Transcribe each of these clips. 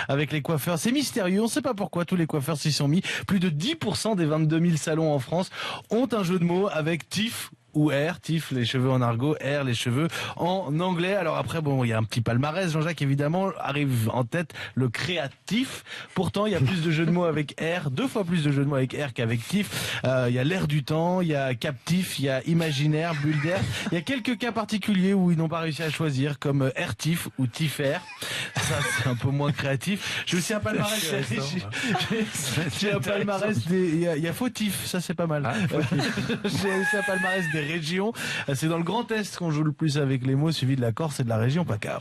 avec les coiffeurs. C'est mystérieux, on ne sait pas pourquoi tous les coiffeurs s'y sont mis. Plus de 10% des 22 000 salons en France ont un jeu de mots avec TIF ou R, TIF, les cheveux en argot, R, les cheveux en anglais. Alors après, bon, il y a un petit palmarès. Jean-Jacques, évidemment, arrive en tête le créatif. Pourtant, il y a plus de jeux de mots avec R, 2 fois plus de jeux de mots avec R qu'avec TIF. Il y a l'air du temps, il y a captif, il y a imaginaire, bulle d'air. Il y a quelques cas particuliers où ils n'ont pas réussi à choisir, comme R-TIF ou TIF-R. Ça, c'est un peu moins créatif. J'ai aussi un palmarès. J'ai un palmarès il y a fautif, ça c'est pas mal. J'ai aussi un palmarès des régions. C'est dans le Grand Est qu'on joue le plus avec les mots, suivi de la Corse et de la région PACA.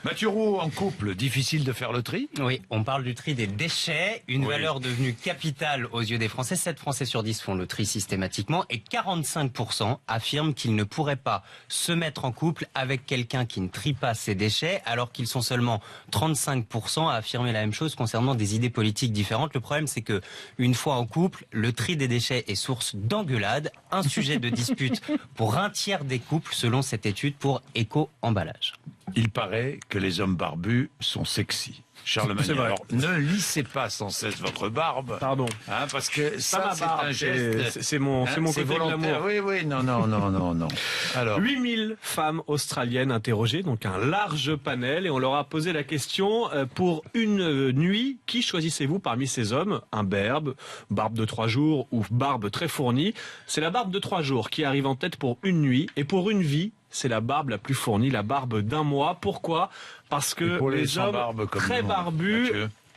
Mathieu Roux, en couple, difficile de faire le tri? Oui, on parle du tri des déchets, une valeur devenue capitale aux yeux des Français. 7 Français sur 10 font le tri systématiquement et 45% affirment qu'ils ne pourraient pas se mettre en couple avec quelqu'un qui ne trie pas ses déchets, alors qu'ils sont seulement 35% à affirmer la même chose concernant des idées politiques différentes. Le problème, c'est que une fois en couple, le tri des déchets est source d'engueulades, un sujet de dispute pour un tiers des couples, selon cette étude pour Éco-Emballage. Il paraît que les hommes barbus sont sexy. Charles Magnin, alors ne lissez pas sans cesse votre barbe. Pardon. Hein, parce que ça, c'est un geste. C'est mon côté de l'amour. Oui, non. Alors, 8000 femmes australiennes interrogées, donc un large panel, et on leur a posé la question, pour une nuit, qui choisissez-vous parmi ces hommes? Un barbe de 3 jours ou barbe très fournie? C'est la barbe de 3 jours qui arrive en tête pour une nuit, et pour une vie, c'est la barbe la plus fournie, la barbe d'un mois. Pourquoi? Parce que les hommes très barbus...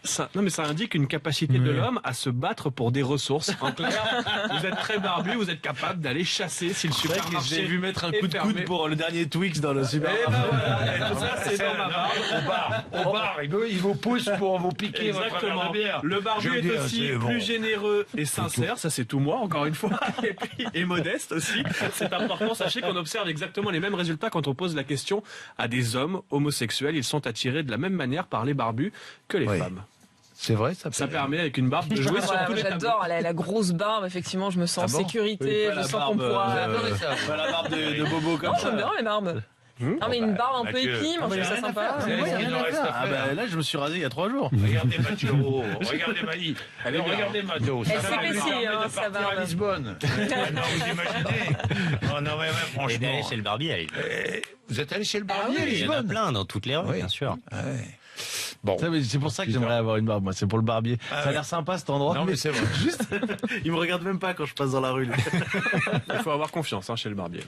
Ça indique une capacité de l'homme à se battre pour des ressources. En clair, vous êtes très barbu, vous êtes capable d'aller chasser si le supermarché. J'ai vu mettre un coup de coude pour le dernier Twix dans le supermarché. Tout ça, c'est dans ma barbe. au bar, il vous pousse pour vous piquer Exactement. votre bière. Le barbu est aussi plus généreux et sincère, ça c'est tout moi, encore une fois, et modeste aussi. C'est important, sachez qu'on observe exactement les mêmes résultats quand on pose la question à des hommes homosexuels. Ils sont attirés de la même manière par les barbus que les femmes. C'est vrai, ça permet avec une barbe de jouer sur tous les tableaux. J'adore la grosse barbe, effectivement, je me sens en sécurité, je sens qu'on pourra... Pas la barbe de Bobo comme ça. J'aime bien les barbes. Non mais une barbe un peu épine, moi je trouve ça sympa. Là je me suis rasé il y a 3 jours. Regardez Mathieu, regardez Mali. Alors regardez Mathieu. Elle s'épaissit, sa barbe. À Lisbonne. Non, vous imaginez? Non, mais franchement. Et d'aller chez le barbier. Vous êtes allé chez le barbier à Il y en a Lisbonne? plein dans toutes les rues, bien sûr. Bon. C'est pour ça que j'aimerais avoir une barbe, moi. C'est pour le barbier. Ça a l'air sympa cet endroit. Non, mais c'est vrai. Juste, il me regarde même pas quand je passe dans la rue. Il faut avoir confiance chez le barbier.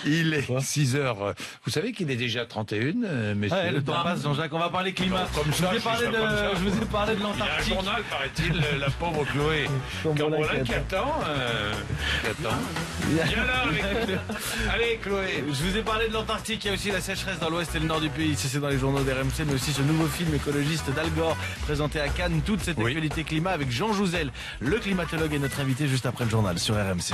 Il est 6h. Vous savez qu'il est déjà 31, messieurs. Ouais, le temps passe, Jean-Jacques. On va parler climat. Comme ça, je vous ai parlé de il y a un l'Antarctique. journal, paraît-il, la pauvre Chloé. Qui attend. Viens là avec... Allez, Chloé. Je vous ai parlé de l'Antarctique. Il y a aussi la sécheresse dans l'ouest et le nord du pays. C'est dans les journaux d'RMC, mais aussi ce nouveau film écologiste d'Al Gore présenté à Cannes. Toute cette actualité climat avec Jean Jouzel, le climatologue, est notre invité juste après le journal sur RMC.